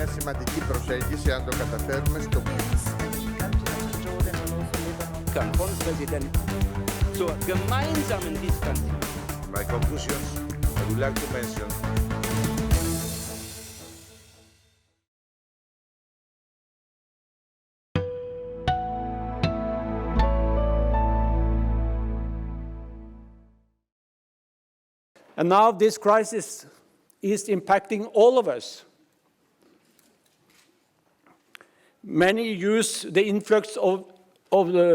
μια σημαντική προσέγγιση αν το καταφέρουμε στο von Präsident zur gemeinsamen Distanzierung. My conclusions, I would like to mention And now this crisis is impacting all of us. Many use the influx of the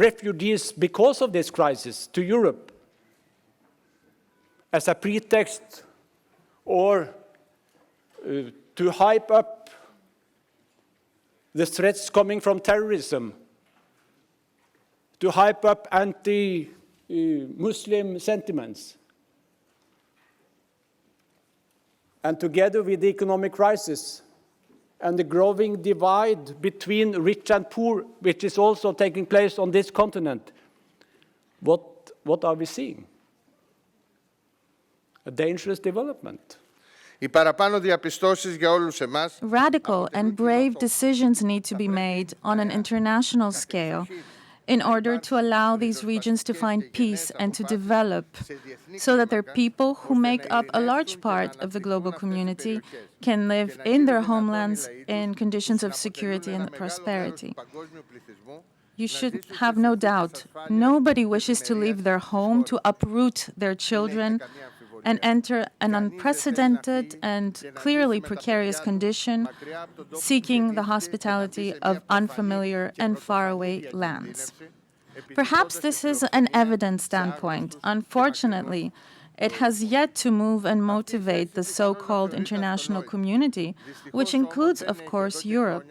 refugees because of this crisis to Europe as a pretext or to hype up the threats coming from terrorism, to hype up anti-Muslim sentiments. And together with the economic crisis and the growing divide between rich and poor, which is also taking place on this continent, what are we seeing? A dangerous development. Radical and brave decisions need to be made on an international scale in order to allow these regions to find peace and to develop, so that their people, who make up a large part of the global community, can live in their homelands in conditions of security and prosperity. You should have no doubt, nobody wishes to leave their home, to uproot their children, and enter an unprecedented and clearly precarious condition, seeking the hospitality of unfamiliar and faraway lands. Perhaps this is an evident standpoint. Unfortunately, it has yet to move and motivate the so-called international community, which includes, of course, Europe.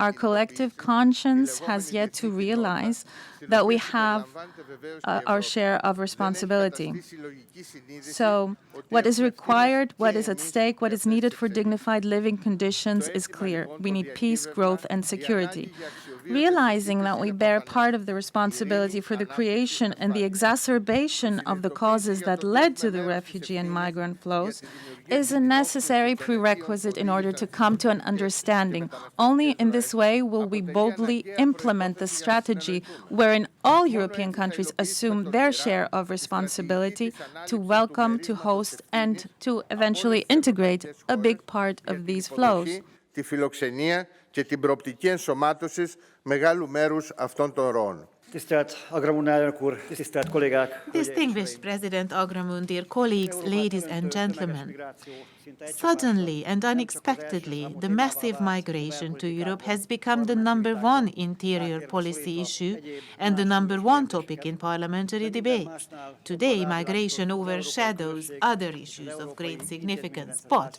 Our collective conscience has yet to realize that we have our share of responsibility. So what is required, what is at stake, what is needed for dignified living conditions is clear. We need peace, growth, and security. Realizing that we bear part of the responsibility for the creation and the exacerbation of the causes that led to the refugee and migrant flows is a necessary prerequisite in order to come to an understanding. Only in this way will we boldly implement the strategy wherein all European countries assume their share of responsibility to welcome, to host, and to eventually integrate a big part of these flows. Τη φιλοξενία και την προοπτική ενσωμάτωσης μεγάλου μέρους αυτών των ροών. Distinguished President Agramunt, dear colleagues, ladies and gentlemen, suddenly and unexpectedly, the massive migration to Europe has become the #1 interior policy issue and the #1 topic in parliamentary debates. Today, migration overshadows other issues of great significance. But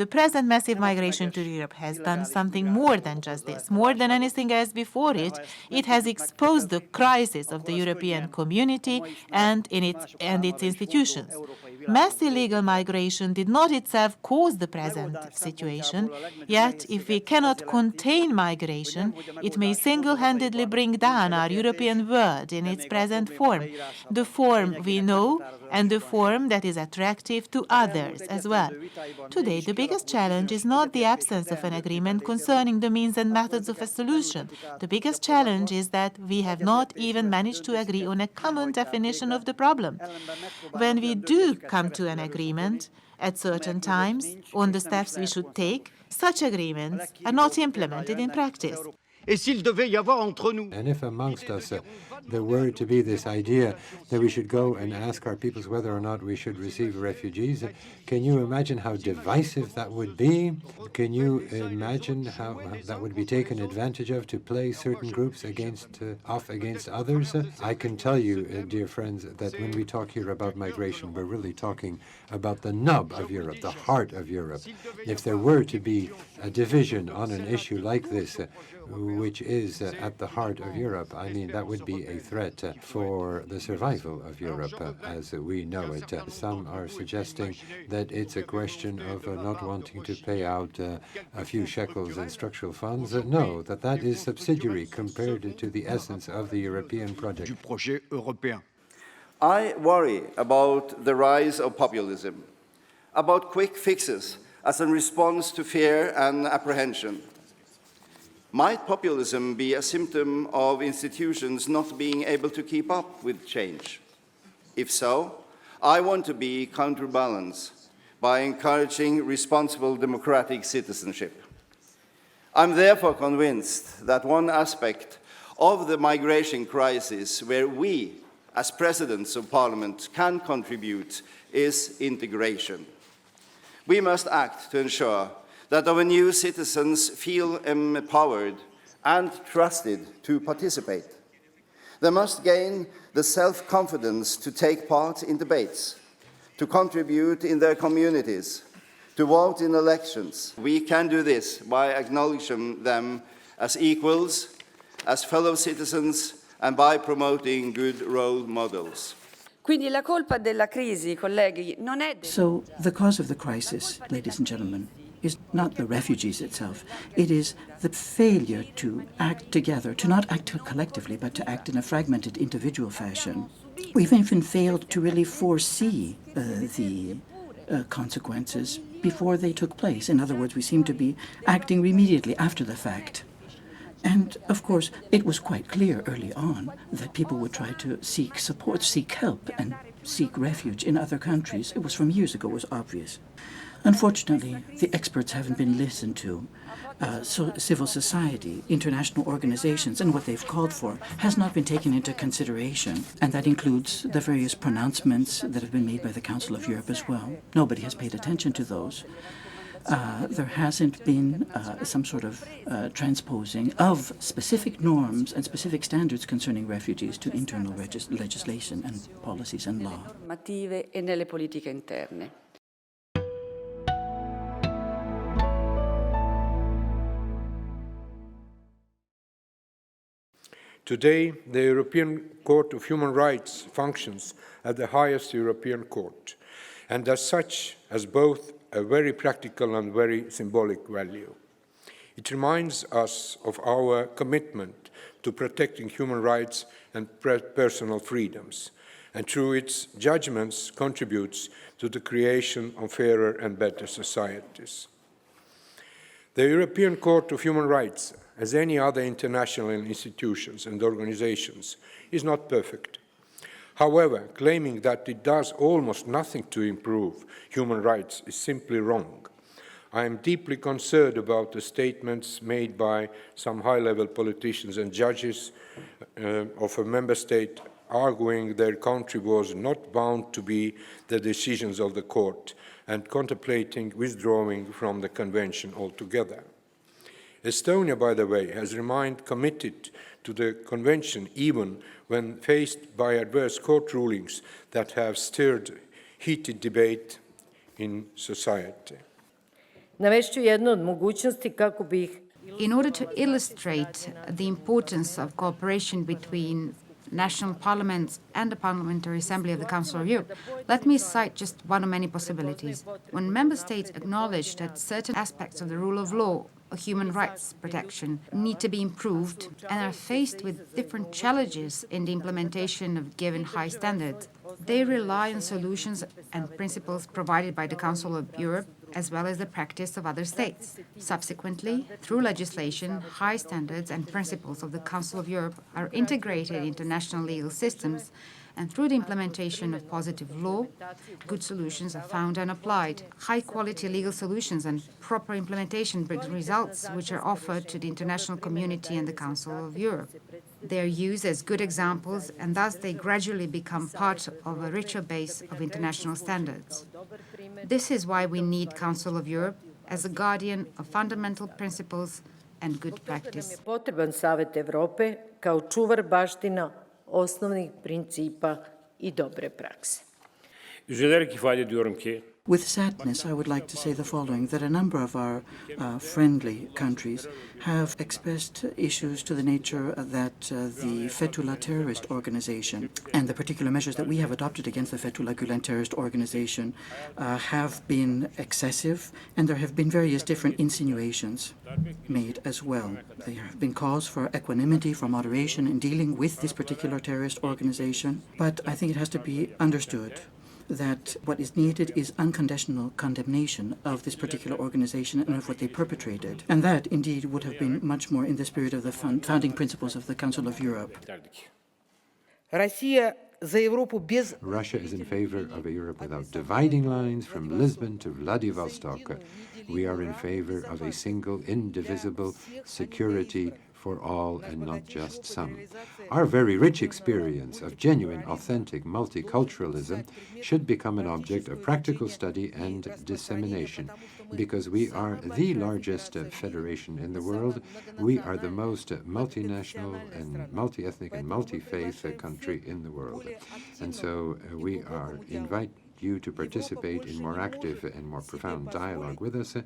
the present massive migration to Europe has done something more than just this. More than anything else before it, it has exposed the crisis of the European community and its institutions. Mass illegal migration did not itself cause the present situation, yet if we cannot contain migration, it may single-handedly bring down our European world in its present form, the form we know and the form that is attractive to others as well. Today, the biggest challenge is not the absence of an agreement concerning the means and methods of a solution. The biggest challenge is that we have not even managed to agree on a common definition of the problem. When we do come to an agreement at certain times on the steps we should take, such agreements are not implemented in practice. And if amongst us there were to be this idea that we should go and ask our peoples whether or not we should receive refugees, can you imagine how divisive that would be? Can you imagine how that would be taken advantage of to play certain groups off against others? I can tell you, dear friends, that when we talk here about migration, we're really talking about the nub of Europe, the heart of Europe. If there were to be a division on an issue like this, which is at the heart of Europe, I mean, that would be a threat for the survival of Europe as we know it. Some are suggesting that it's a question of not wanting to pay out a few shekels in structural funds. No, that is subsidiary compared to the essence of the European project. I worry about the rise of populism, about quick fixes, as a response to fear and apprehension? Might populism be a symptom of institutions not being able to keep up with change? If so, I want to be counterbalanced by encouraging responsible democratic citizenship. I'm therefore convinced that one aspect of the migration crisis where we, as presidents of Parliament, can contribute is integration. We must act to ensure that our new citizens feel empowered and trusted to participate. They must gain the self-confidence to take part in debates, to contribute in their communities, to vote in elections. We can do this by acknowledging them as equals, as fellow citizens, and by promoting good role models. Quindi la colpa della crisi, colleghi, non è... So the cause of the crisis, ladies and gentlemen, is not the refugees itself. It is the failure to act together, to not act collectively, but to act in a fragmented individual fashion. We've even failed to really foresee the consequences before they took place. In other words, we seem to be acting immediately after the fact. And, of course, it was quite clear early on that people would try to seek support, seek help, and seek refuge in other countries. It was from years ago, it was obvious. Unfortunately, the experts haven't been listened to. Civil society, international organizations, and what they've called for has not been taken into consideration. And that includes the various pronouncements that have been made by the Council of Europe as well. Nobody has paid attention to those. There hasn't been some sort of transposing of specific norms and specific standards concerning refugees to internal legislation and policies and law. normative e nelle politiche interne. Today, the European Court of Human Rights functions as the highest European court, and as such has both a very practical and very symbolic value. It reminds us of our commitment to protecting human rights and personal freedoms, and through its judgments contributes to the creation of fairer and better societies. The European Court of Human Rights, as any other international institutions and organizations, is not perfect. However, claiming that it does almost nothing to improve human rights is simply wrong. I am deeply concerned about the statements made by some high-level politicians and judges of a member state arguing their country was not bound to be the decisions of the court and contemplating withdrawing from the convention altogether. Estonia, by the way, has remained committed to the convention even when faced by adverse court rulings that have stirred heated debate in society. In order to illustrate the importance of cooperation between national parliaments and the Parliamentary Assembly of the Council of Europe, let me cite just one of many possibilities. When member states acknowledge that certain aspects of the rule of law or human rights protection need to be improved and are faced with different challenges in the implementation of given high standards, they rely on solutions and principles provided by the Council of Europe as well as the practice of other states. Subsequently, through legislation, high standards and principles of the Council of Europe are integrated into national legal systems, and through the implementation of positive law, good solutions are found and applied. High-quality legal solutions and proper implementation bring results which are offered to the international community and the Council of Europe. They are used as good examples, and thus they gradually become part of a richer base of international standards. This is why we need Council of Europe as a guardian of fundamental principles and good practice. Potreban Savet Evrope kao čuvar baština osnovnih principa I dobre prakse. Üzülerek ifade ediyorum ki With sadness, I would like to say the following, that a number of our friendly countries have expressed issues to the nature that the Fethullah terrorist organization and the particular measures that we have adopted against the Fethullah Gulen terrorist organization have been excessive, and there have been various different insinuations made as well. There have been calls for equanimity, for moderation in dealing with this particular terrorist organization, but I think it has to be understood that what is needed is unconditional condemnation of this particular organization and of what they perpetrated. And that, indeed, would have been much more in the spirit of the founding principles of the Council of Europe. Russia is in favor of a Europe without dividing lines from Lisbon to Vladivostok. We are in favor of a single, indivisible security for all and not just some. Our very rich experience of genuine, authentic multiculturalism should become an object of practical study and dissemination, because we are the largest federation in the world. We are the most multinational and multi-ethnic and multi-faith country in the world. And so we invite you to participate in more active and more profound dialogue with us.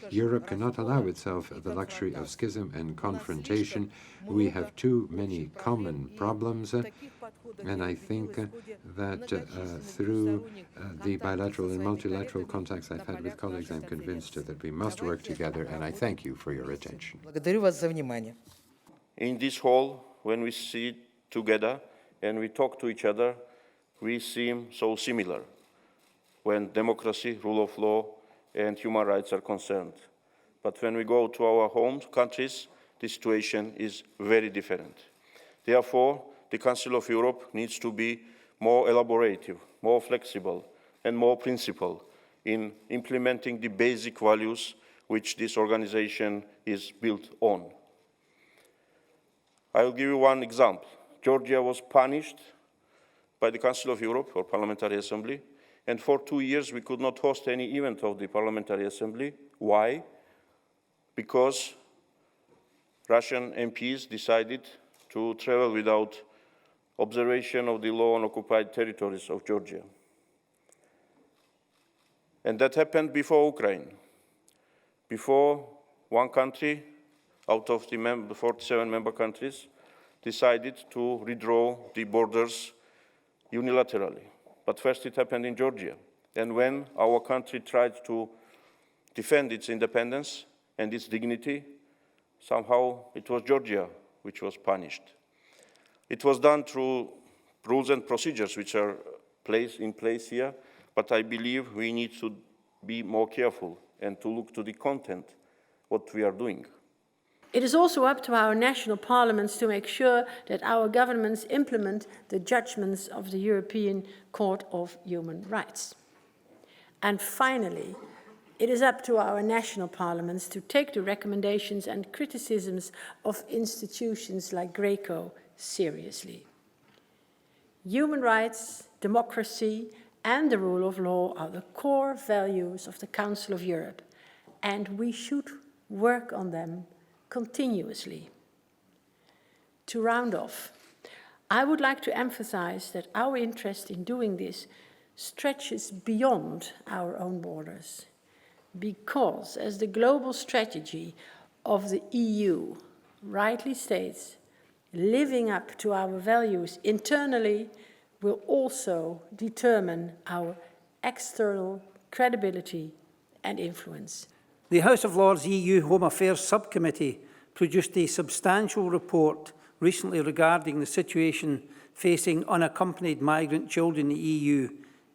Europe cannot allow itself the luxury of schism and confrontation. We have too many common problems, and I think that through the bilateral and multilateral contacts I've had with colleagues, I'm convinced that we must work together, and I thank you for your attention. In this hall, when we sit together and we talk to each other, we seem so similar when democracy, rule of law, and human rights are concerned. But when we go to our home countries, the situation is very different. Therefore, the Council of Europe needs to be more elaborative, more flexible, and more principled in implementing the basic values which this organization is built on. I will give you one example. Georgia was punished by the Council of Europe, or Parliamentary Assembly, and for 2 years we could not host any event of the Parliamentary Assembly. Why? Because Russian MPs decided to travel without observation of the law on occupied territories of Georgia. And that happened before Ukraine. Before one country out of the 47 member countries decided to redraw the borders unilaterally. But first it happened in Georgia. And when our country tried to defend its independence and its dignity, somehow it was Georgia which was punished. It was done through rules and procedures which are in place here, but I believe we need to be more careful and to look to the content, what we are doing. It is also up to our national parliaments to make sure that our governments implement the judgments of the European Court of Human Rights. And finally, it is up to our national parliaments to take the recommendations and criticisms of institutions like Greco seriously. Human rights, democracy, and the rule of law are the core values of the Council of Europe, and we should work on them continuously. To round off, I would like to emphasize that our interest in doing this stretches beyond our own borders, because, as the global strategy of the EU rightly states, living up to our values internally will also determine our external credibility and influence. The House of Lords EU Home Affairs Subcommittee produced a substantial report recently regarding the situation facing unaccompanied migrant children in the EU.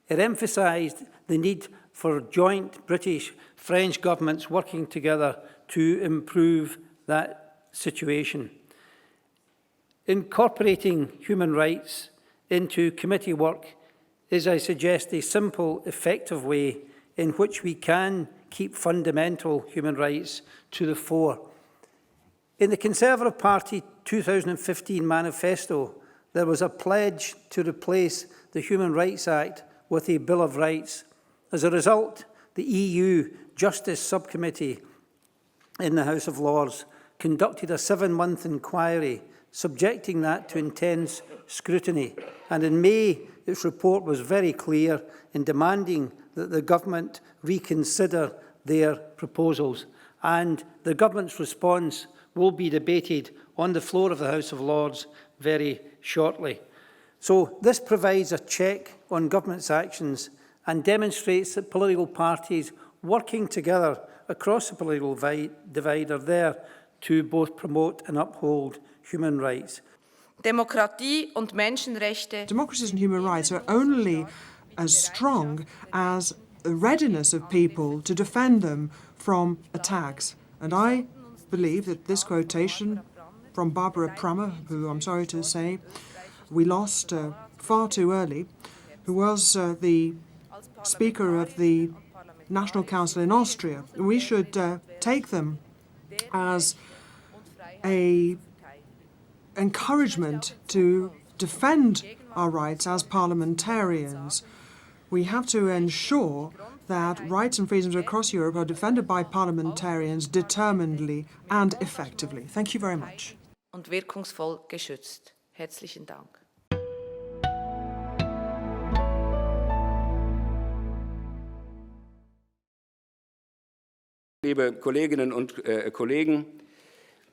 It emphasised the need for joint British-French governments working together to improve that situation. Incorporating human rights into committee work is, I suggest, a simple, effective way in which we can keep fundamental human rights to the fore. In the Conservative Party 2015 manifesto, there was a pledge to replace the Human Rights Act with a Bill of Rights. As a result, the EU Justice Subcommittee in the House of Lords conducted a 7-month inquiry, subjecting that to intense scrutiny. And in May, its report was very clear in demanding that the government reconsider their proposals. And the government's response will be debated on the floor of the House of Lords very shortly. So this provides a check on government's actions and demonstrates that political parties working together across the political divide are there to both promote and uphold human rights. Demokratie und Menschenrechte. Democracy and human rights are only as strong as the readiness of people to defend them from attacks. And I believe that this quotation from Barbara Prammer, who I'm sorry to say we lost far too early, who was the Speaker of the National Council in Austria, we should take them as an encouragement to defend our rights as parliamentarians. We have to ensure that rights and freedoms across Europe are defended by parliamentarians determinedly and effectively. Thank you very much. Und wirkungsvoll geschützt. Herzlichen Dank. Liebe Kolleginnen und Kollegen,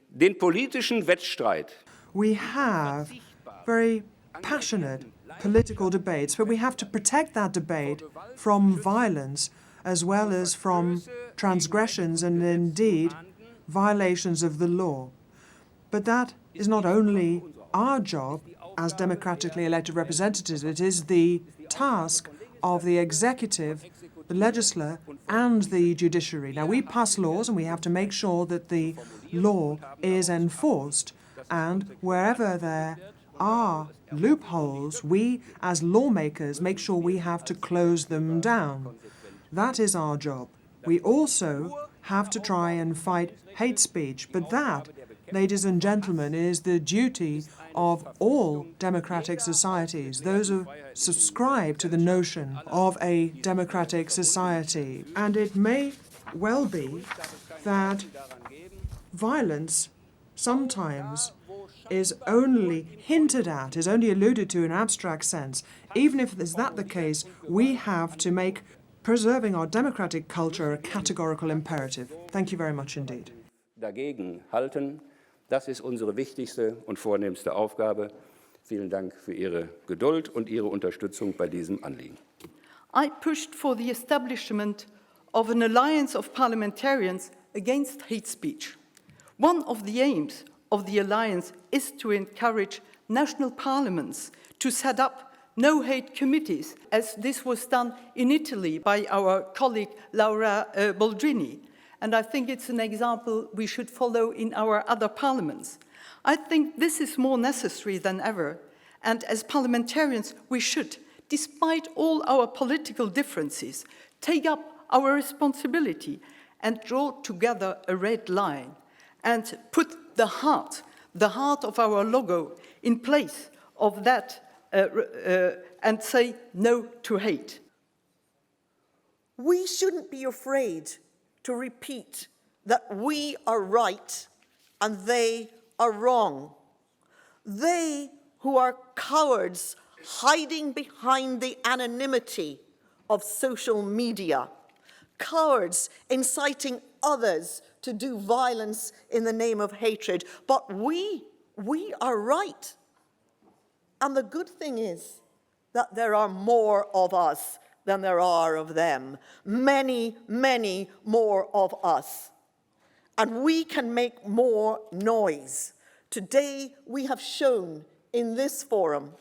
den politischen Wettstreit. We have very passionate political debates, but we have to protect that debate from violence as well as from transgressions and indeed violations of the law. But that is not only our job as democratically elected representatives, it is the task of the executive, the legislature and the judiciary. Now, we pass laws and we have to make sure that the law is enforced, and wherever there are loopholes, we as lawmakers make sure we have to close them down. That is our job. We also have to try and fight hate speech, but that, ladies and gentlemen, is the duty of all democratic societies, those who subscribe to the notion of a democratic society. And it may well be that violence sometimes is only hinted at, is only alluded to in abstract sense. Even if is that the case, we have to make preserving our democratic culture a categorical imperative. Thank you very much indeed. Dagegen halten. Das ist unsere wichtigste und vornehmste Aufgabe. Vielen Dank für Ihre Geduld und Ihre Unterstützung bei diesem Anliegen. I pushed for the establishment of an alliance of parliamentarians against hate speech. One of the aims of the alliance is to encourage national parliaments to set up no-hate committees, as this was done in Italy by our colleague Laura Boldrini. And I think it's an example we should follow in our other parliaments. I think this is more necessary than ever, and as parliamentarians we should, despite all our political differences, take up our responsibility and draw together a red line and put the heart of our logo in place of that and say no to hate. We shouldn't be afraid to repeat that we are right and they are wrong. They who are cowards hiding behind the anonymity of social media, cowards inciting others to do violence in the name of hatred. But we are right. And the good thing is that there are more of us than there are of them. Many, many more of us. And we can make more noise. Today, we have shown in this forum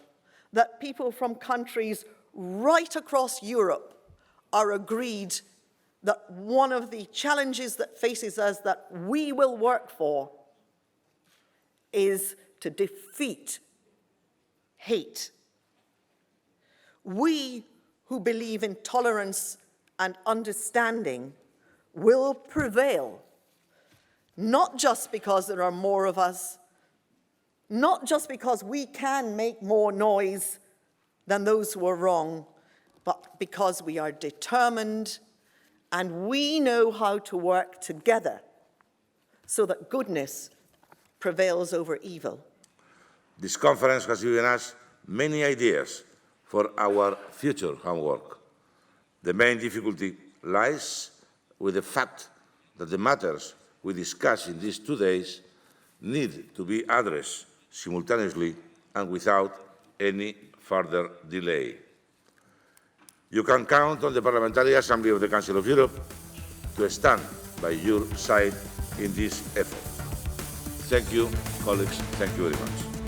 that people from countries right across Europe are agreed that one of the challenges that faces us that we will work for is to defeat hate. We who believe in tolerance and understanding will prevail, not just because there are more of us, not just because we can make more noise than those who are wrong, but because we are determined and we know how to work together so that goodness prevails over evil. This conference has given us many ideas for our future homework. The main difficulty lies with the fact that the matters we discuss in these 2 days need to be addressed simultaneously and without any further delay. You can count on the Parliamentary Assembly of the Council of Europe to stand by your side in this effort. Thank you, colleagues. Thank you very much.